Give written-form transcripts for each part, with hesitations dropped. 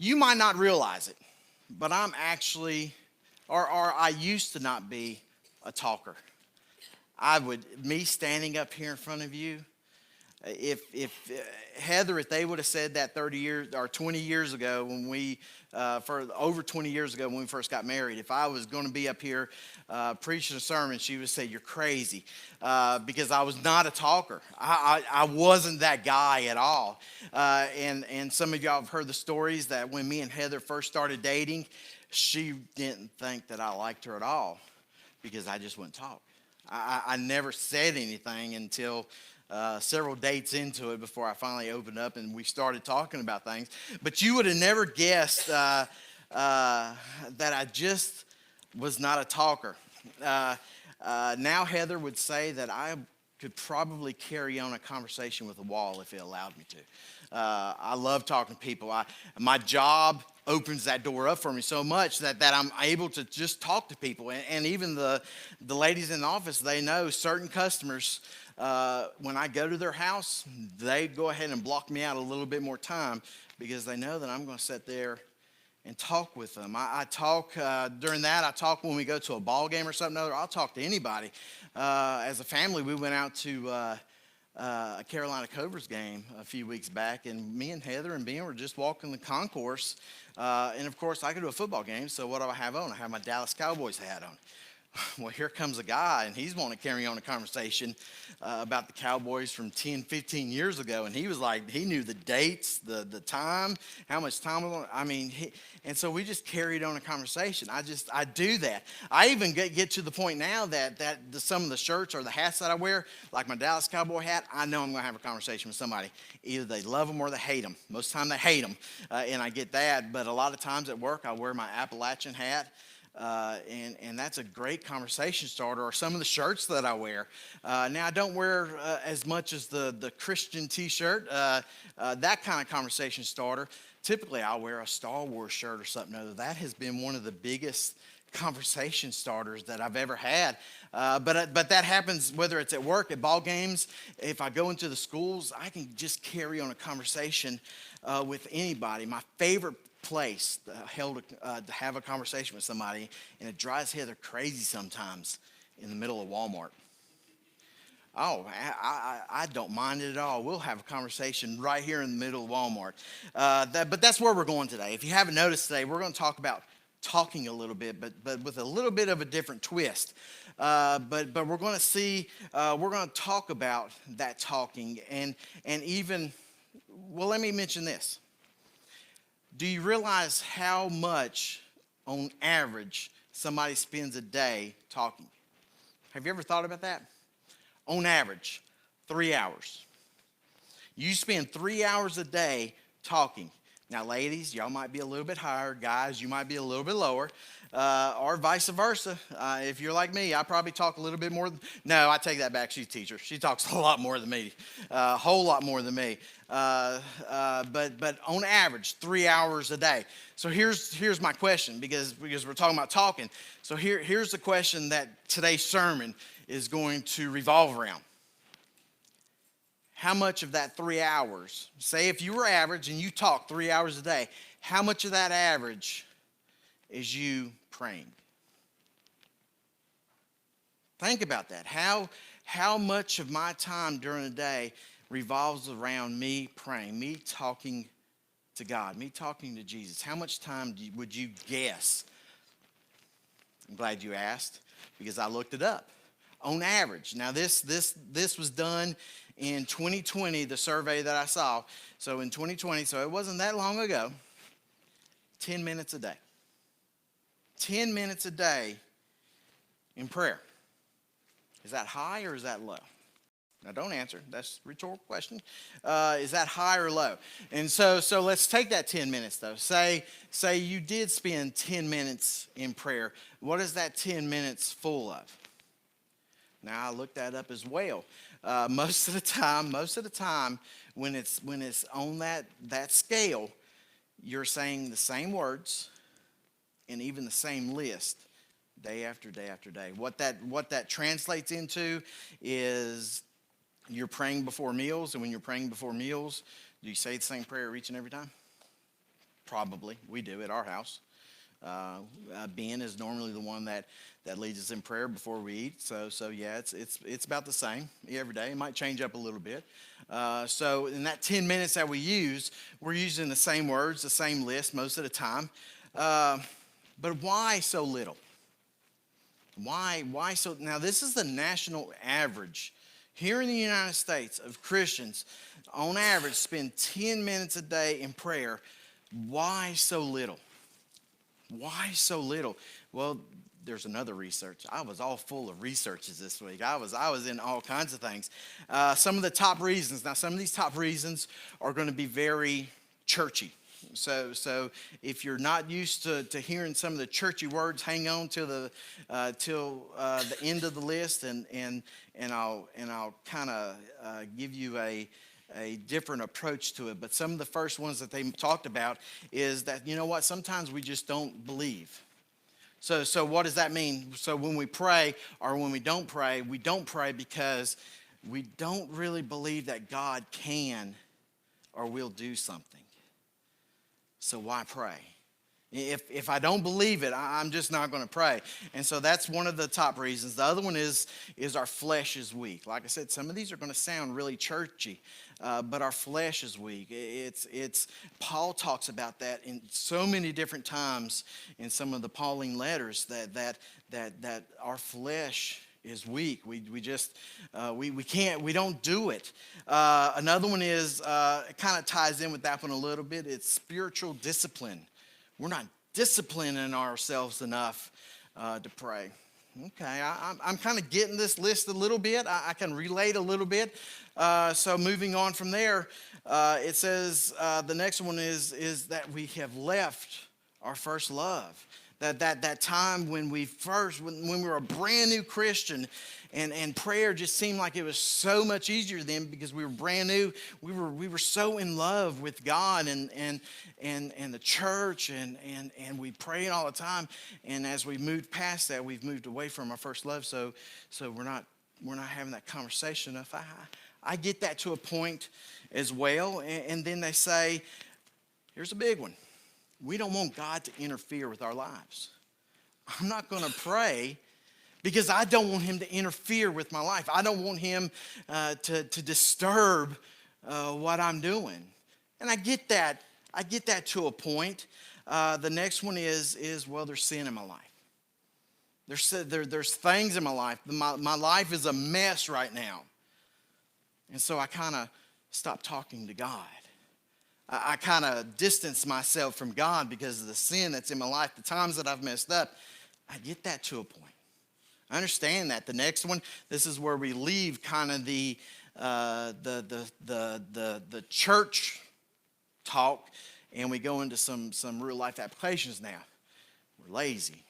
You might not realize it, but I'm actually, or I used to not be a talker. Me standing up here in front of you, if Heather, if they would have said that 30 years or 20 years ago for over 20 years ago when we first got married, if I was going to be up here preaching a sermon, she would say, "You're crazy," because I was not a talker. I wasn't that guy at all. And some of y'all have heard the stories that when me and Heather first started dating, she didn't think that I liked her at all because I just wouldn't talk. I never said anything until several dates into it before I finally opened up and we started talking about things. But you would have never guessed that I just was not a talker. Now Heather would say that I could probably carry on a conversation with a wall if it allowed me to. I love talking to people. My job opens that door up for me so much that I'm able to just talk to people. And even the ladies in the office, they know certain customers, when I go to their house, they go ahead and block me out a little bit more time because they know that I'm going to sit there and talk with them. I talk during that. I talk when we go to a ball game or something other. I'll talk to anybody. As a family, we went out to a Carolina Cobras game a few weeks back, and me and Heather and Ben were just walking the concourse. And of course, I go to a football game, so what do I have on? I have my Dallas Cowboys hat on. Well, here comes a guy, and he's wanting to carry on a conversation about the Cowboys from 10, 15 years ago. And he was like, he knew the dates, the time, how much time. And so we just carried on a conversation. I do that. I even get to the point now that some of the shirts or the hats that I wear, like my Dallas Cowboy hat, I know I'm going to have a conversation with somebody. Either they love them or they hate them. Most of the time they hate them, and I get that. But a lot of times at work, I wear my Appalachian hat. And that's a great conversation starter, or some of the shirts that I wear. Now, I don't wear as much as the Christian t-shirt, that kind of conversation starter. Typically, I'll wear a Star Wars shirt or something other. That has been one of the biggest conversation starters that I've ever had. But that happens whether it's at work, at ball games. If I go into the schools, I can just carry on a conversation with anybody. My favorite place to have a conversation with somebody, and it drives Heather crazy sometimes, in the middle of Walmart. Oh, I don't mind it at all. We'll have a conversation right here in the middle of Walmart. But that's where we're going today. If you haven't noticed today, we're going to talk about talking a little bit, but with a little bit of a different twist. But we're going to see, we're going to talk about that talking, and even, well, let me mention this. Do you realize how much, on average, somebody spends a day talking? Have you ever thought about that? On average, 3 hours. You spend 3 hours a day talking. Now, ladies, y'all might be a little bit higher. Guys, you might be a little bit lower, or vice versa. If you're like me, I probably talk a little bit more. No, I take that back. She's a teacher. She talks a lot more than me, a whole lot more than me. But on average, 3 hours a day. So here's my question, because we're talking about talking. So here's the question that today's sermon is going to revolve around. How much of that 3 hours, say if you were average and you talk 3 hours a day, how much of that average is you praying? Think about that. How much of my time during the day revolves around me praying, me talking to God, me talking to Jesus? How much time would you guess? I'm glad you asked, because I looked it up. On average. Now, this was done in 2020, the survey that I saw. So in 2020, so it wasn't that long ago, 10 minutes a day. 10 minutes a day in prayer. Is that high or is that low? Now, don't answer. That's a rhetorical question. Is that high or low? And so let's take that 10 minutes, though. Say you did spend 10 minutes in prayer. What is that 10 minutes full of? Now, I looked that up as well. Most of the time, when it's on that scale, you're saying the same words and even the same list day after day after day. What that translates into is you're praying before meals, and when you're praying before meals, do you say the same prayer each and every time? probably. We do at our house. Ben is normally the one that leads us in prayer before we eat. So yeah, it's about the same every day. It might change up a little bit. So in that 10 minutes that we're using the same words, the same list most of the time. But why so little? Why so? Now this is the national average here in the United States of Christians. On average, spend 10 minutes a day in prayer. Why so little? Why so little? Well, there's another research. I was all full of researches this week. I was in all kinds of things. Some of the top reasons. Now, some of these top reasons are going to be very churchy. So if you're not used to hearing some of the churchy words, hang on till the end of the list, and I'll kind of give you a different approach to it. But some of the first ones that they talked about is that, you know what, sometimes we just don't believe. So what does that mean? So when we pray or when we don't pray because we don't really believe that God can or will do something. So why pray? If I don't believe it, I'm just not going to pray. And so that's one of the top reasons. The other one is our flesh is weak. Like I said, some of these are going to sound really churchy, but our flesh is weak. It's Paul talks about that in so many different times in some of the Pauline letters that our flesh is weak. We can't, we don't do it. Another one is, it kind of ties in with that one a little bit. It's spiritual discipline. We're not disciplining ourselves enough to pray. Okay, I'm kind of getting this list a little bit. I can relate a little bit. So moving on from there, it says the next one is that we have left our first love. That time when we were a brand new Christian, and prayer just seemed like it was so much easier then because we were brand new. We were so in love with God and the church, and we prayed all the time. And as we moved past that, we've moved away from our first love. So we're not having that conversation enough. I get that to a point as well. And then they say, here's a big one. We don't want God to interfere with our lives. I'm not going to pray because I don't want him to interfere with my life. I don't want him to disturb what I'm doing. And I get that. I get that to a point. The next one is well, there's sin in my life. There's things in my life. My life is a mess right now. And so I kind of stopped talking to God. I kind of distance myself from God because of the sin that's in my life, the times that I've messed up. I get that to a point. I understand that. The next one, this is where we leave kind of the church talk, and we go into some real life applications now. We're lazy.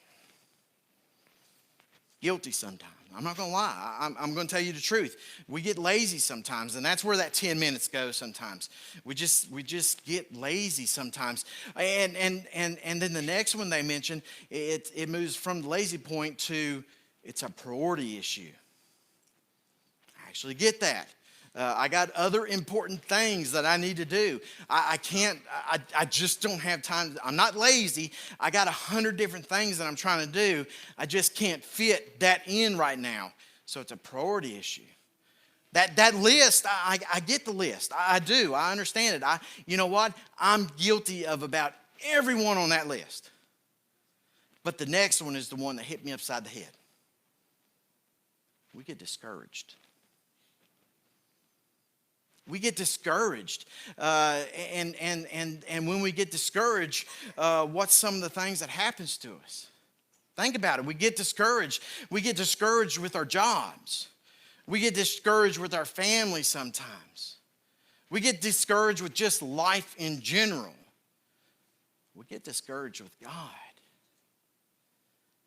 Guilty sometimes. I'm not going to lie. I'm going to tell you the truth. We get lazy sometimes, and that's where that 10 minutes goes sometimes. We just get lazy sometimes. And then the next one they mentioned, it moves from the lazy point to it's a priority issue. I actually get that. I got other important things that I need to do. I just don't have time. I'm not lazy. I got 100 different things that I'm trying to do. I just can't fit that in right now. So it's a priority issue. That list, I get the list. I do. I understand it. You know what? I'm guilty of about everyone on that list. But the next one is the one that hit me upside the head. We get discouraged. We get discouraged, and when we get discouraged, what's some of the things that happens to us? Think about it. We get discouraged. We get discouraged with our jobs. We get discouraged with our family sometimes. We get discouraged with just life in general. We get discouraged with God.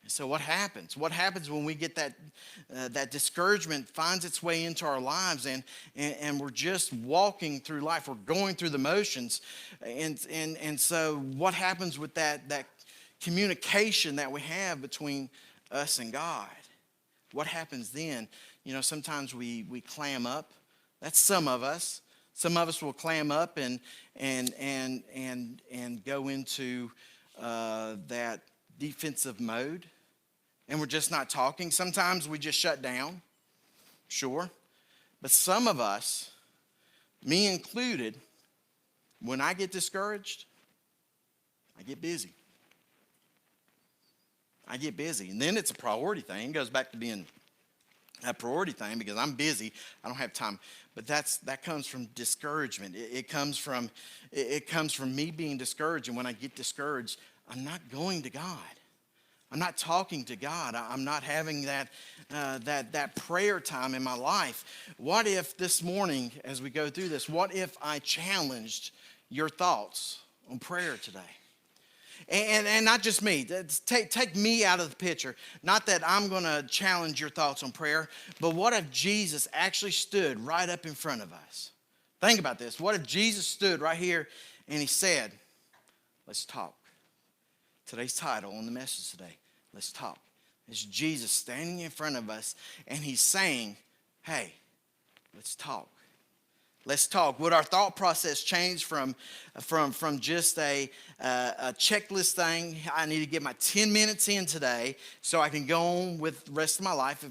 So what happens? What happens when we get that discouragement finds its way into our lives and we're just walking through life. We're going through the motions. And so what happens with that communication that we have between us and God? What happens then? You know, sometimes we clam up. That's some of us. Some of us will clam up and go into that defensive mode, and we're just not talking. Sometimes we just shut down, sure. But some of us, me included, when I get discouraged, I get busy. I get busy. And then it's a priority thing. It goes back to being a priority thing because I'm busy. I don't have time. But that comes from discouragement. It comes from me being discouraged. And when I get discouraged, I'm not going to God. I'm not talking to God. I'm not having that prayer time in my life. What if this morning, as we go through this, what if I challenged your thoughts on prayer today? And not just me. Take me out of the picture. Not that I'm going to challenge your thoughts on prayer, but what if Jesus actually stood right up in front of us? Think about this. What if Jesus stood right here and he said, let's talk. Today's title on the message today, let's talk. It's Jesus standing in front of us and he's saying, hey, let's talk. Let's talk. Would our thought process change from just a checklist thing? I need to get my 10 minutes in today so I can go on with the rest of my life.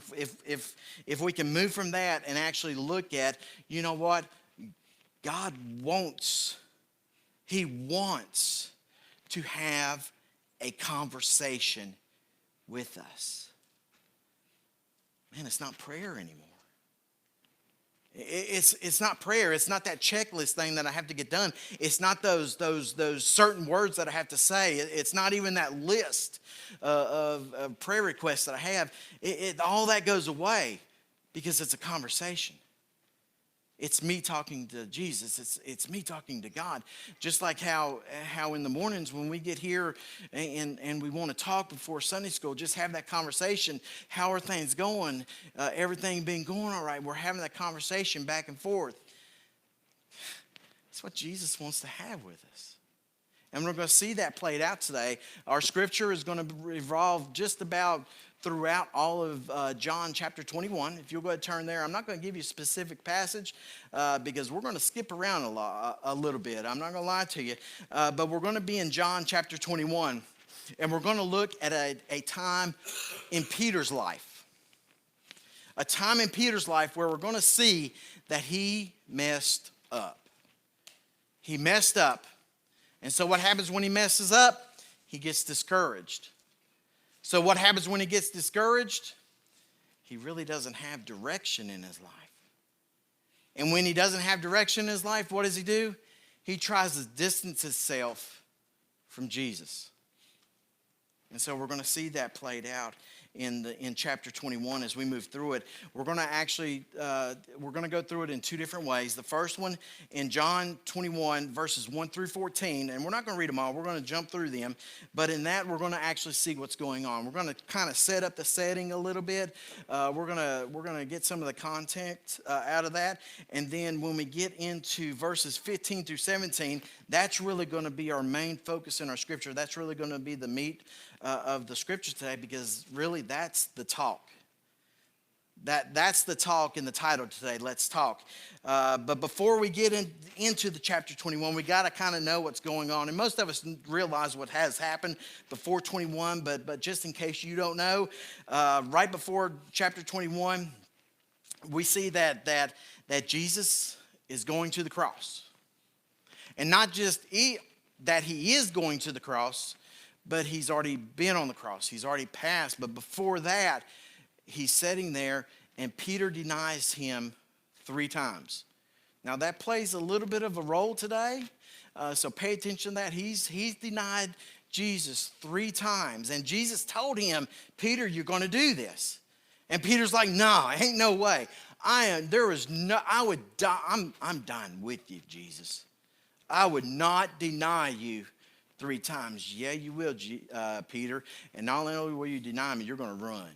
If we can move from that and actually look at, you know what? God wants, he wants to have a conversation with us. Man, it's not prayer anymore. It's not prayer. It's not that checklist thing that I have to get done. It's not those certain words that I have to say. It's not even that list of prayer requests that I have. All that goes away because it's a conversation. It's me talking to Jesus. It's me talking to God. Just like how in the mornings when we get here and we want to talk before Sunday school, just have that conversation. How are things going? Everything been going all right? We're having that conversation back and forth. That's what Jesus wants to have with us. And we're going to see that played out today. Our scripture is going to revolve just about throughout all of John chapter 21. If you'll go ahead and turn there. I'm not going to give you a specific passage because we're going to skip around a little bit. I'm not going to lie to you. But we're going to be in John chapter 21. And we're going to look at a time in Peter's life. A time in Peter's life where we're going to see that he messed up. He messed up. And so what happens when he messes up? He gets discouraged. So what happens when he gets discouraged? He really doesn't have direction in his life. And when he doesn't have direction in his life, what does he do? He tries to distance himself from Jesus. And so we're going to see that played out in chapter 21 as we move through it. We're going to actually, we're going to go through it in two different ways. The first one in John 21, verses 1 through 14. And we're not going to read them all. We're going to jump through them. But in that, we're going to actually see what's going on. We're going to kind of set up the setting a little bit. We're going to get some of the content out of that. And then when we get into verses 15 through 17, that's really going to be our main focus in our scripture. That's really going to be the meat of the scripture today, because really that's the talk. That's the talk in the title today. Let's talk. But before we get into the chapter 21, we got to kind of know what's going on. And most of us realize what has happened before 21, but just in case you don't know, right before chapter 21, we see that Jesus is going to the cross. And not just that he is going to the cross, but he's already been on the cross. He's already passed. But before that, he's sitting there, and Peter denies him 3 times. Now, that plays a little bit of a role today, so pay attention to that. He's denied Jesus 3 times, and Jesus told him, Peter, you're going to do this. And Peter's like, no, ain't no way. I would die. I'm dying with you, Jesus. I would not deny you 3 times. Yeah, you will, Peter. And not only will you deny me, you're going to run.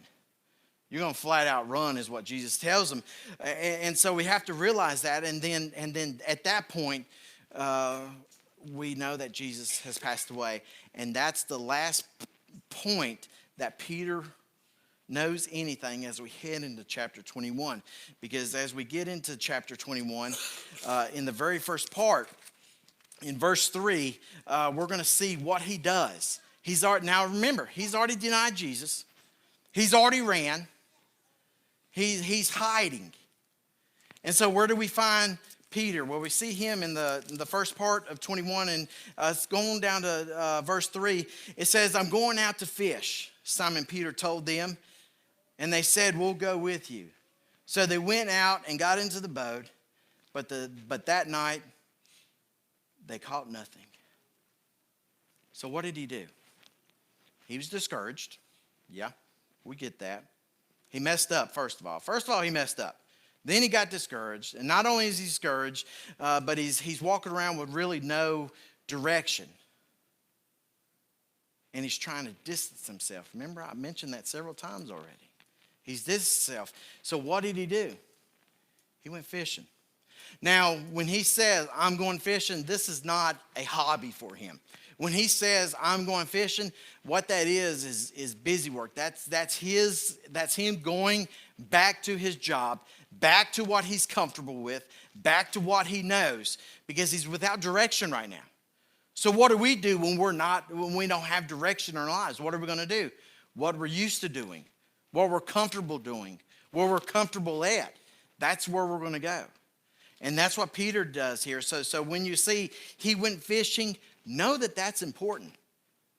You're going to flat out run is what Jesus tells him. And so we have to realize that. And then at that point, we know that Jesus has passed away. And that's the last point that Peter knows anything as we head into chapter 21. Because as we get into chapter 21, in the very first part, in verse 3, we're going to see what he does. Now remember, he's already denied Jesus. He's already ran. He's hiding. And so where do we find Peter? Well, we see him in the first part of 21, and it's going down to verse 3. It says, I'm going out to fish, Simon Peter told them. And they said, we'll go with you. So they went out and got into the boat, but that night they caught nothing. So what did he do? He was discouraged. Yeah, we get that. He messed up, first of all. First of all, he messed up. Then he got discouraged. And not only is he discouraged, but he's walking around with really no direction. And he's trying to distance himself. Remember, I mentioned that several times already. He's distanced himself. So what did he do? He went fishing. Now, when he says, I'm going fishing, this is not a hobby for him. When he says, I'm going fishing, what that is busy work. That's him going back to his job, back to what he's comfortable with, back to what he knows, because he's without direction right now. So what do we do when we don't have direction in our lives? What are we going to do? What we're used to doing, what we're comfortable doing, where we're comfortable at. That's where we're going to go. And that's what Peter does here. So when you see he went fishing, know that that's important.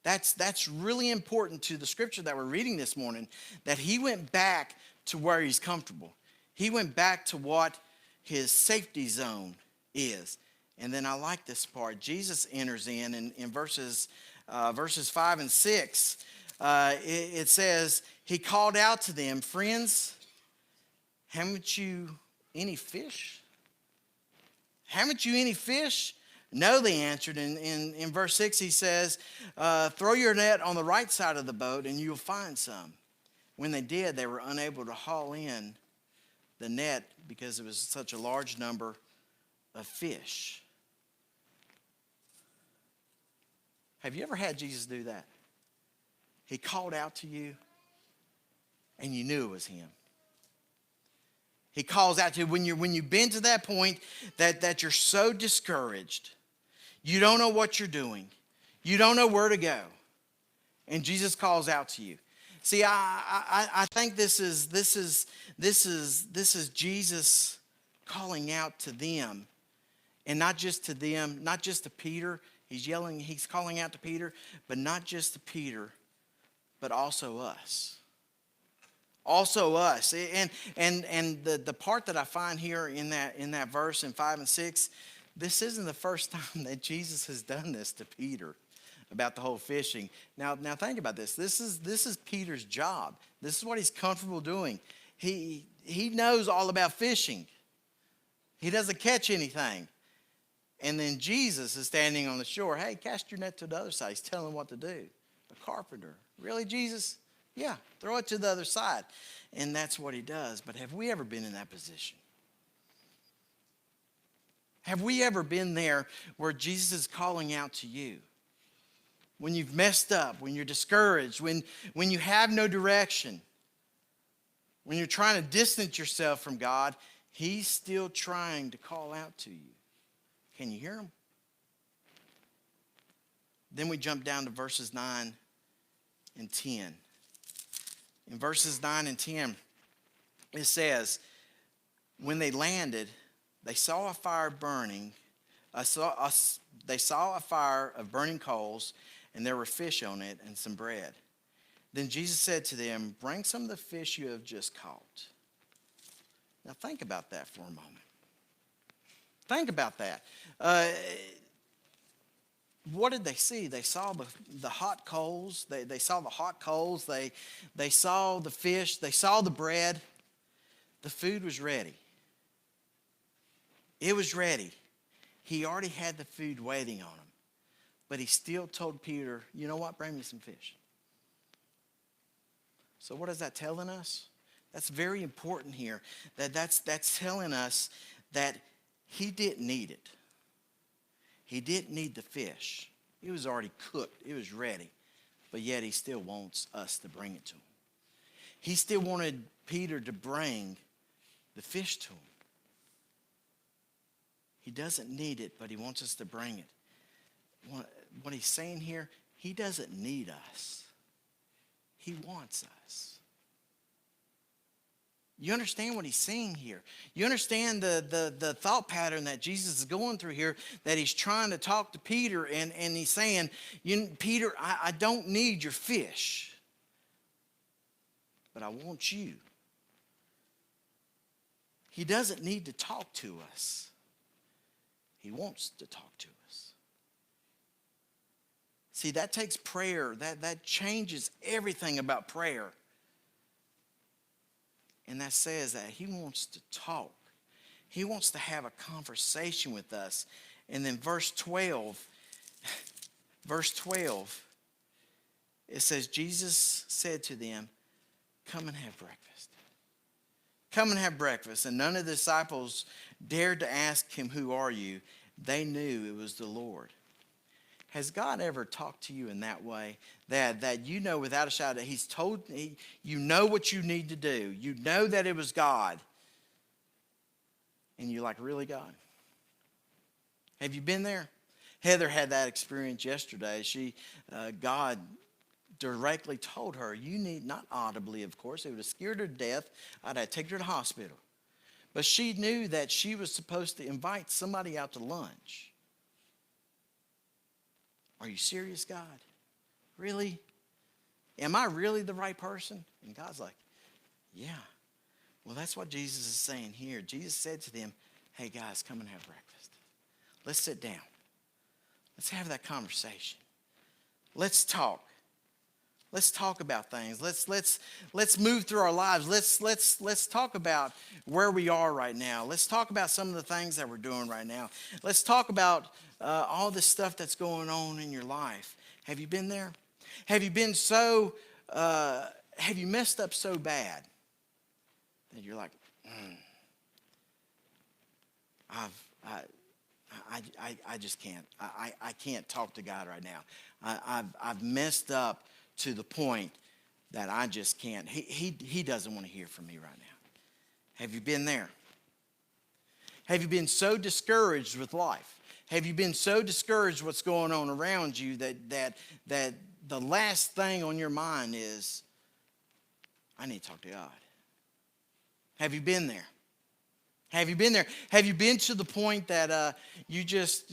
That's really important to the scripture that we're reading this morning, that he went back to where he's comfortable. He went back to what his safety zone is. And then I like this part. Jesus enters in verses 5 and 6. It says, he called out to them, friends, haven't you any fish? Haven't you any fish? No, they answered. In verse 6, he says, throw your net on the right side of the boat and you'll find some. When they did, they were unable to haul in the net because it was such a large number of fish. Have you ever had Jesus do that? He called out to you and you knew it was him. He calls out to you when you've been to that point that you're so discouraged. You don't know what you're doing. You don't know where to go. And Jesus calls out to you. See, I think this is Jesus calling out to them. And not just to them, not just to Peter. He's calling out to Peter, but not just to Peter, but also us. Also us. And the part that I find here in that verse in 5 and 6, this isn't the first time that Jesus has done this to Peter about the whole fishing. Now think about this. This is Peter's job. This is what he's comfortable doing. He knows all about fishing. He doesn't catch anything. And then Jesus is standing on the shore. Hey, cast your net to the other side. He's telling him what to do. A carpenter. Really, Jesus? Yeah, throw it to the other side. And that's what he does. But have we ever been in that position? Have we ever been there where Jesus is calling out to you? When you've messed up, when you're discouraged, when you have no direction, when you're trying to distance yourself from God, he's still trying to call out to you. Can you hear him? Then we jump down to verses 9 and 10. In verses 9 and 10, it says, when they landed, they saw a fire burning. They saw a fire of burning coals, and there were fish on it and some bread. Then Jesus said to them, bring some of the fish you have just caught. Now think about that for a moment. Think about that. What did they see? They saw the hot coals. They saw the hot coals. They saw the fish. They saw the bread. The food was ready. It was ready. He already had the food waiting on him. But he still told Peter, you know what? Bring me some fish. So what is that telling us? That's very important here. That's telling us that he didn't need it. He didn't need the fish. It was already cooked. It was ready. But yet he still wants us to bring it to him. He still wanted Peter to bring the fish to him. He doesn't need it, but he wants us to bring it. What he's saying here, he doesn't need us. He wants us. You understand what he's saying here? You understand the thought pattern that Jesus is going through here, that he's trying to talk to Peter, and he's saying, Peter, I don't need your fish, but I want you. He doesn't need to talk to us. He wants to talk to us. See, that takes prayer. That changes everything about prayer. And that says that he wants to talk. He wants to have a conversation with us. And then verse 12, it says, Jesus said to them, come and have breakfast. Come and have breakfast. And none of the disciples dared to ask him, who are you? They knew it was the Lord. Has God ever talked to you in that way? That you know without a shadow, he's told, you know what you need to do. You know that it was God. And you're like, really, God? Have you been there? Heather had that experience yesterday. God directly told her, you need, not audibly, of course, it would have scared her to death. I'd have to take her to the hospital. But she knew that she was supposed to invite somebody out to lunch. Are you serious, God? Really? Am I really the right person? And God's like, yeah. Well, that's what Jesus is saying here. Jesus said to them, hey, guys, come and have breakfast. Let's sit down. Let's have that conversation. Let's talk. Let's talk about things. Let's move through our lives. Let's talk about where we are right now. Let's talk about some of the things that we're doing right now. Let's talk about all the stuff that's going on in your life. Have you been there? Have you been have you messed up so bad that you're like, I just can't. I can't talk to God right now. I've messed up to the point that I just can't. He doesn't want to hear from me right now. Have you been there? Have you been so discouraged with life? Have you been so discouraged what's going on around you that the last thing on your mind is, I need to talk to God? Have you been there? Have you been there? Have you been to the point that you just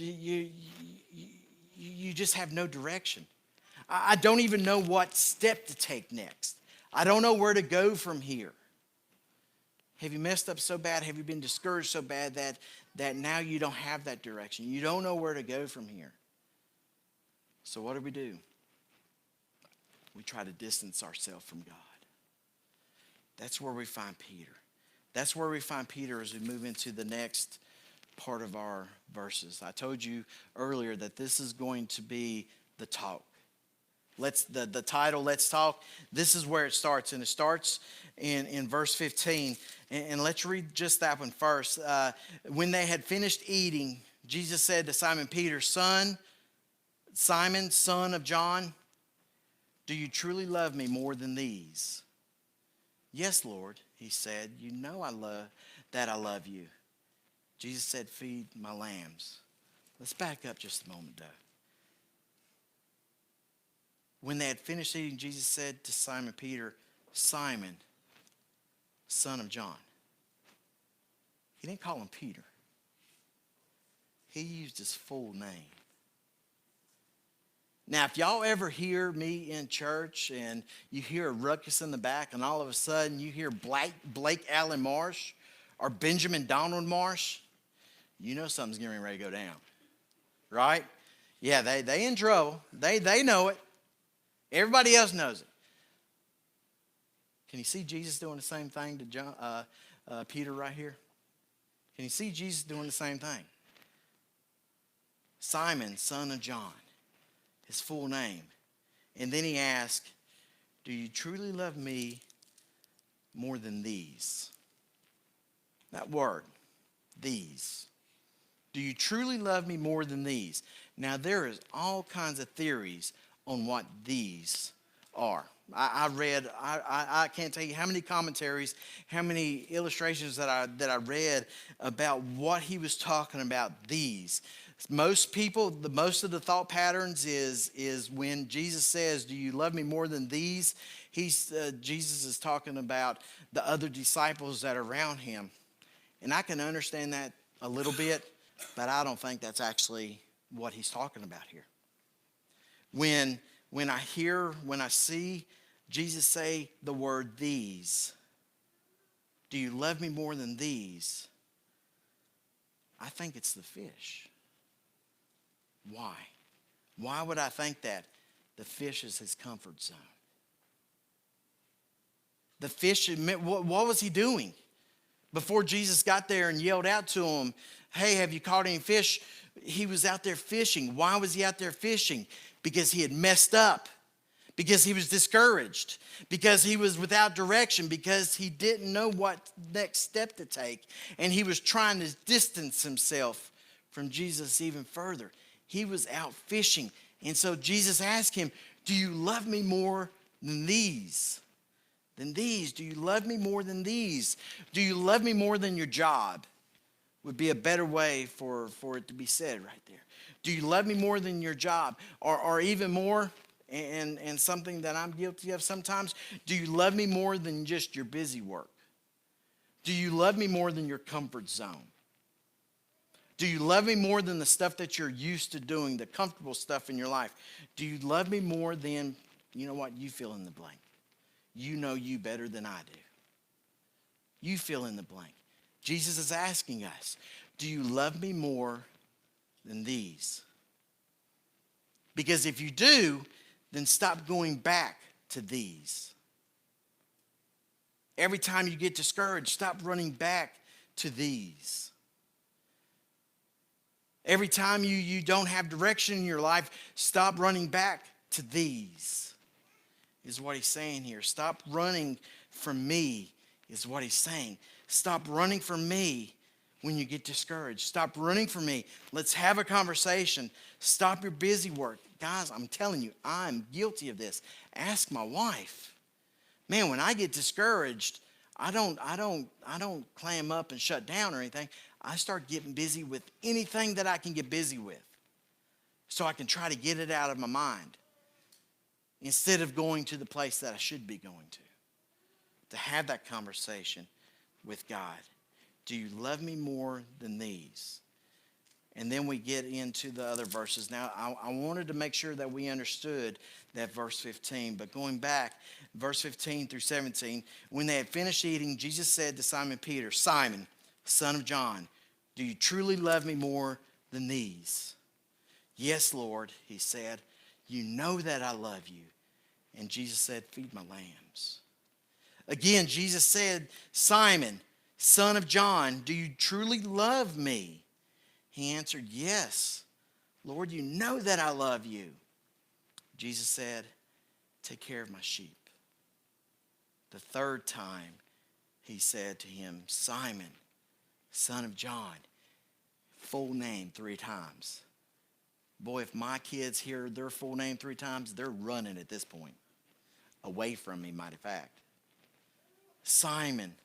have no direction? I don't even know what step to take next. I don't know where to go from here. Have you messed up so bad? Have you been discouraged so bad that now you don't have that direction? You don't know where to go from here. So what do? We try to distance ourselves from God. That's where we find Peter. That's where we find Peter as we move into the next part of our verses. I told you earlier that this is going to be the talk. The title, Let's Talk, this is where it starts. And it starts in verse 15. And let's read just that one first. When they had finished eating, Jesus said to Simon Peter, Simon, son of John, do you truly love me more than these? Yes, Lord, he said. You know I love you. Jesus said, feed my lambs. Let's back up just a moment, though. When they had finished eating, Jesus said to Simon Peter, Simon, son of John. He didn't call him Peter. He used his full name. Now, if y'all ever hear me in church and you hear a ruckus in the back and all of a sudden you hear Blake Allen Marsh or Benjamin Donald Marsh, you know something's getting ready to go down. Right? Yeah, they in trouble. They know it. Everybody else knows it. Can you see Jesus doing the same thing to Peter right here? Can you see Jesus doing the same thing? Simon, son of John, his full name. And then he asked, do you truly love me more than these? That word, these. Do you truly love me more than these? Now, there is all kinds of theories on what these are. I read, I can't tell you how many commentaries, how many illustrations that I read about what he was talking about these. Most people, most of the thought patterns is when Jesus says, "Do you love me more than these?" Jesus is talking about the other disciples that are around him. And I can understand that a little bit, but I don't think that's actually what he's talking about here. When I see Jesus say the word these, "Do you love me more than these?" I think it's the fish. Why? Why would I think that? The fish is his comfort zone. The fish, what was he doing? Before Jesus got there and yelled out to him, "Hey, have you caught any fish?" He was out there fishing. Why was he out there fishing? Because he had messed up. Because he was discouraged. Because he was without direction. Because he didn't know what next step to take. And he was trying to distance himself from Jesus even further. He was out fishing. And so Jesus asked him, "Do you love me more than these? Than these? Do you love me more than these? Do you love me more than your job?" Would be a better way for it to be said right there. Do you love me more than your job? Or even more, and something that I'm guilty of sometimes, do you love me more than just your busy work? Do you love me more than your comfort zone? Do you love me more than the stuff that you're used to doing, the comfortable stuff in your life? Do you love me more than, you know what, you fill in the blank. You know you better than I do. You fill in the blank. Jesus is asking us, do you love me more than these? Because if you do, then stop going back to these. Every time you get discouraged, stop running back to these. Every time you don't have direction in your life, stop running back to these, is what he's saying here. Stop running from me, is what he's saying. Stop running from me when you get discouraged. Stop running from me. Let's have a conversation. Stop your busy work. Guys, I'm telling you, I'm guilty of this. Ask my wife. Man, when I get discouraged, I don't clam up and shut down or anything. I start getting busy with anything that I can get busy with, so I can try to get it out of my mind instead of going to the place that I should be going to have that conversation with God. Do you love me more than these? And then we get into the other verses. Now, I wanted to make sure that we understood that verse 15. But going back, verse 15 through 17, when they had finished eating, Jesus said to Simon Peter, "Simon, son of John, do you truly love me more than these?" "Yes, Lord," he said. "You know that I love you." And Jesus said, "Feed my lambs." Again, Jesus said, "Simon, son of John, do you truly love me?" He answered, "Yes, Lord, you know that I love you." Jesus said, "Take care of my sheep." The third time he said to him, "Simon, son of John," full name 3 times. Boy, if my kids hear their full name 3 times, they're running at this point. Away from me, mighty fact. "Simon,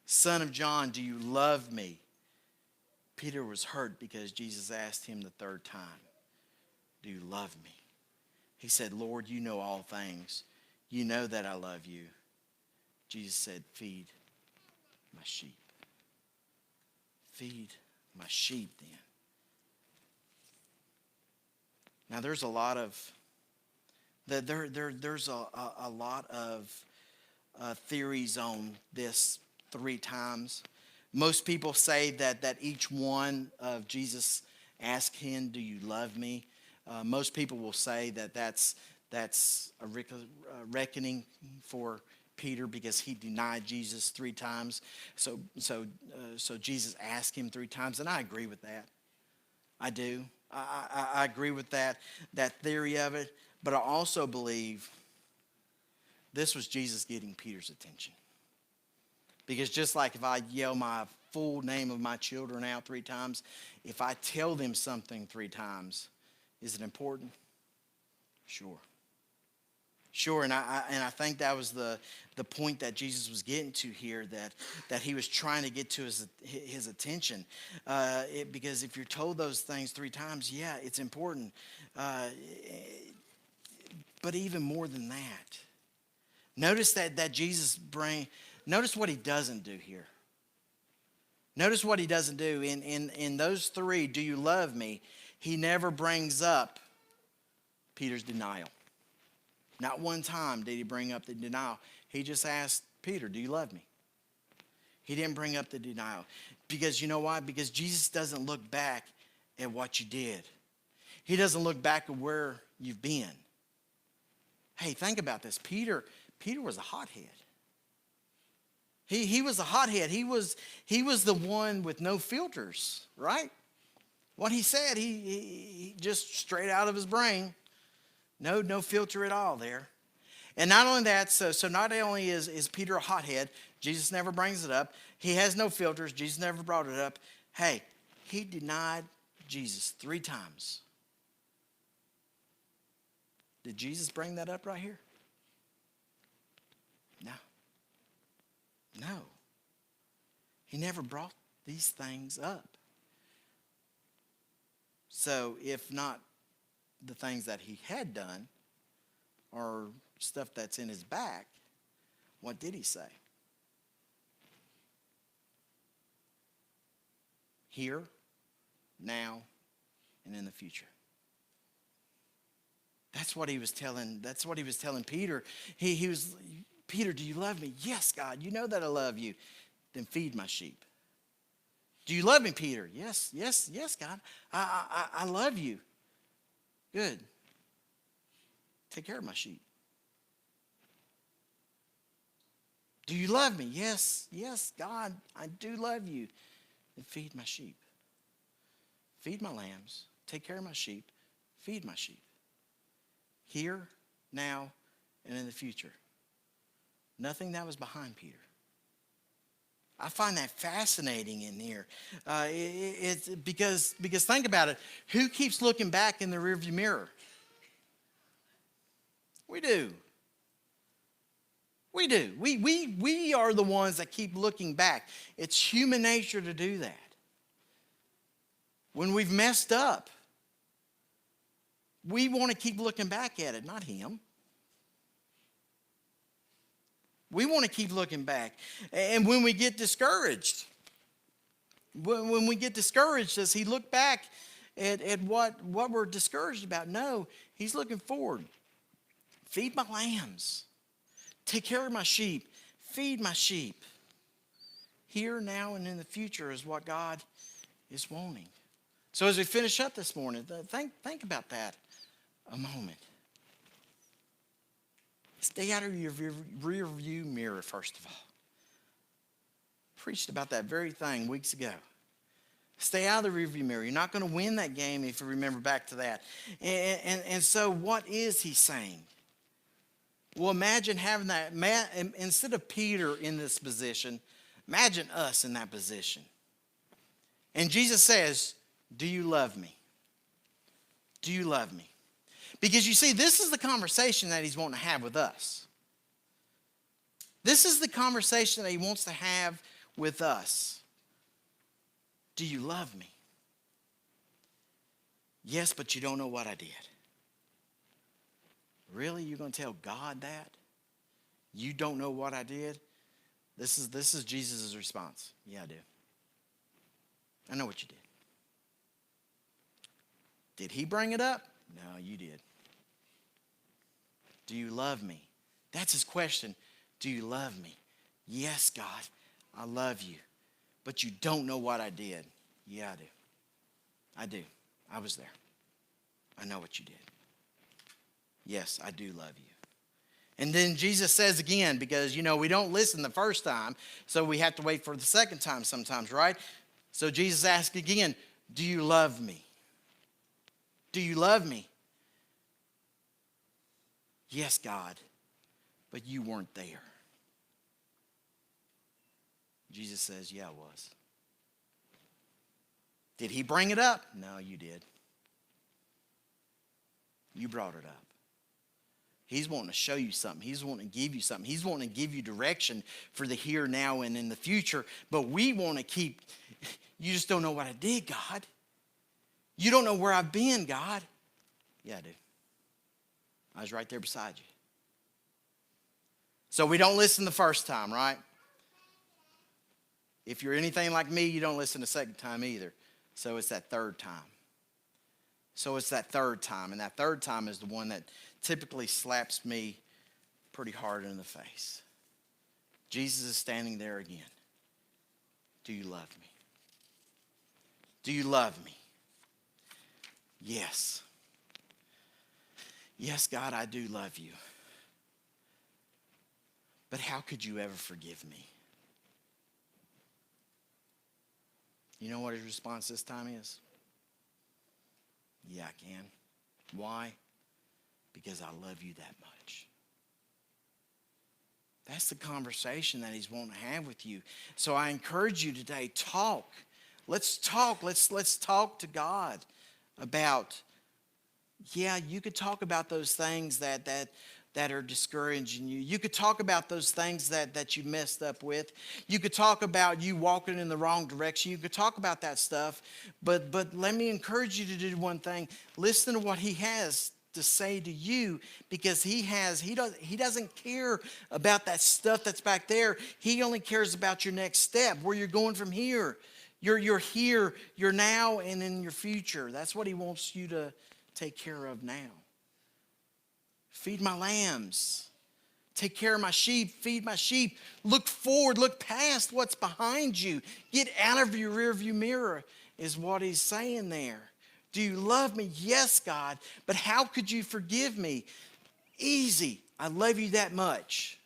son of John, do you love me?" Peter was hurt because Jesus asked him the 3rd time, "Do you love me?" He said, "Lord, you know all things. You know that I love you." Jesus said, "Feed my sheep." Feed my sheep then. Now there's a lot of there's a lot of theories on this 3 times. Most people say that each one of Jesus asked him, "Do you love me?" Most people will say that's a reckoning for Peter because he denied Jesus 3 times. So Jesus asked him 3 times, and I agree with that. I do. I agree with that theory of it. But I also believe this was Jesus getting Peter's attention. Because just like if I yell my full name of my children out 3 times, if I tell them something 3 times, is it important? Sure. Sure, and I think that was the point that Jesus was getting to here, that he was trying to get to his attention, because if you're told those things 3 times, yeah, it's important, but even more than that, notice that notice what he doesn't do here. Notice what he doesn't do in those 3. Do you love me? He never brings up Peter's denial. Not one time did he bring up the denial. He just asked Peter, do you love me? He didn't bring up the denial. Because you know why? Because Jesus doesn't look back at what you did. He doesn't look back at where you've been. Hey, think about this. Peter was a hothead. He was a hothead. He was the one with no filters, right? What he said, he just straight out of his brain. No filter at all there. And not only that, so not only is Peter a hothead, Jesus never brings it up. He has no filters. Jesus never brought it up. Hey, he denied Jesus 3 times. Did Jesus bring that up right here? No. No. He never brought these things up. So if not the things that he had done or stuff that's in his back, what did he say? Here, now, and in the future. That's what he was telling Peter. He was, Peter, do you love me? Yes, God, you know that I love you. Then feed my sheep. Do you love me, Peter? Yes, God. I love you. Good. Take care of my sheep. Do you love me? Yes, God, I do love you. Then feed my sheep. Feed my lambs. Take care of my sheep. Feed my sheep. Here, now, and in the future. Nothing that was behind Peter. I find that fascinating in here. It's because think about it. Who keeps looking back in the rearview mirror? We do. We do. We are the ones that keep looking back. It's human nature to do that. When we've messed up, we want to keep looking back at it, not him. We want to keep looking back. And when we get discouraged, does he look back at what we're discouraged about? No, he's looking forward. Feed my lambs. Take care of my sheep. Feed my sheep. Here, now, and in the future is what God is wanting. So as we finish up this morning, think about that a moment. Stay out of your rear view mirror, first of all. Preached about that very thing weeks ago. Stay out of the rear view mirror. You're not going to win that game if you remember back to that. And so what is he saying? Well, imagine having that. Instead of Peter in this position, imagine us in that position. And Jesus says, do you love me? Do you love me? Because you see, this is the conversation that he's wanting to have with us. This is the conversation that he wants to have with us. Do you love me? Yes, but you don't know what I did. Really? You're going to tell God that? You don't know what I did? This is Jesus' response. Yeah, I do. I know what you did. Did he bring it up? No, you did. Do you love me? That's his question. Do you love me? Yes, God, I love you. But you don't know what I did. Yeah, I do. I do. I was there. I know what you did. Yes, I do love you. And then Jesus says again, because, we don't listen the first time, so we have to wait for the second time sometimes, right? So Jesus asks again, do you love me? Do you love me? Yes, God, but you weren't there. Jesus says, yeah, I was. Did he bring it up? No, you did. You brought it up. He's wanting to show you something. He's wanting to give you something. He's wanting to give you direction for the here, now, and in the future. But we want to keep, you just don't know what I did, God. You don't know where I've been, God. Yeah, I do. I was right there beside you. So we don't listen the first time, right? If you're anything like me, you don't listen the second time either. So it's that third time. And that third time is the one that typically slaps me pretty hard in the face. Jesus is standing there again. Do you love me? Do you love me? Yes. Yes, God, I do love you. But how could you ever forgive me? You know what his response this time is? Yeah, I can. Why? Because I love you that much. That's the conversation that he's wanting to have with you. So I encourage you today, talk. Let's talk. Let's talk to God about, yeah, you could talk about those things that are discouraging you. You could talk about those things that you messed up with. You could talk about you walking in the wrong direction. You could talk about that stuff. But let me encourage you to do one thing. Listen to what he has to say to you, because he doesn't care about that stuff that's back there. He only cares about your next step, where you're going from here. You're here, you're now, and in your future. That's what he wants you to take care of now. Feed my lambs. Take care of my sheep. Feed my sheep. Look forward. Look past what's behind you. Get out of your rearview mirror is what he's saying there. Do you love me? Yes, God. But how could you forgive me? Easy. I love you that much.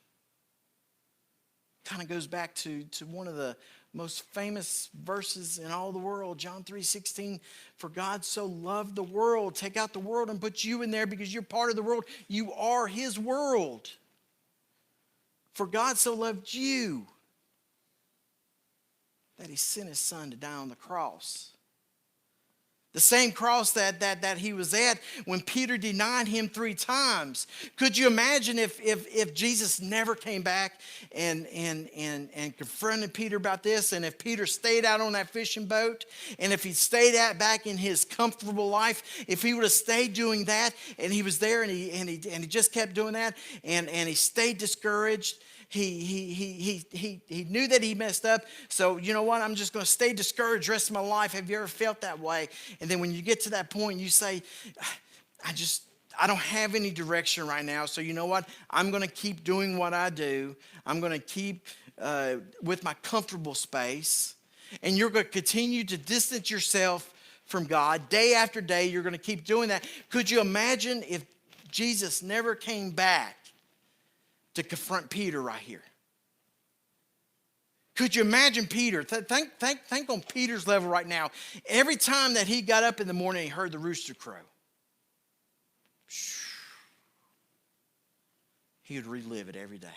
Kind of goes back to one of the most famous verses in all the world, John 3:16. For God so loved the world. Take out the world and put you in there because you're part of the world. You are his world. For God so loved you that he sent his son to die on the cross. The same cross that he was at when Peter denied him 3 times. Could you imagine if Jesus never came back and confronted Peter about this, and if Peter stayed out on that fishing boat, and if he stayed out back in his comfortable life, if he would have stayed doing that, and he was there and he just kept doing that, and he stayed discouraged. He knew that he messed up. So you know what? I'm just going to stay discouraged the rest of my life. Have you ever felt that way? And then when you get to that point, you say, I don't have any direction right now. So you know what? I'm going to keep doing what I do. I'm going to keep with my comfortable space. And you're going to continue to distance yourself from God. Day after day, you're going to keep doing that. Could you imagine if Jesus never came back to confront Peter right here? Could you imagine Peter? Think on Peter's level right now. Every time that he got up in the morning, he heard the rooster crow. He would relive it every day.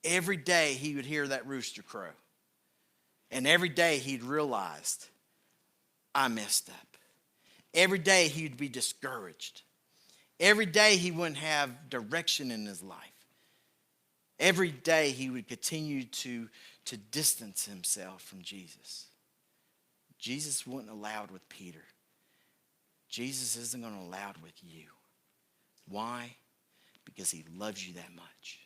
Every day he would hear that rooster crow. And every day he'd realized, I messed up. Every day he'd be discouraged. Every day he wouldn't have direction in his life. Every day he would continue to distance himself from Jesus. Jesus wouldn't allow it with Peter. Jesus isn't going to allow it with you. Why? Because he loves you that much.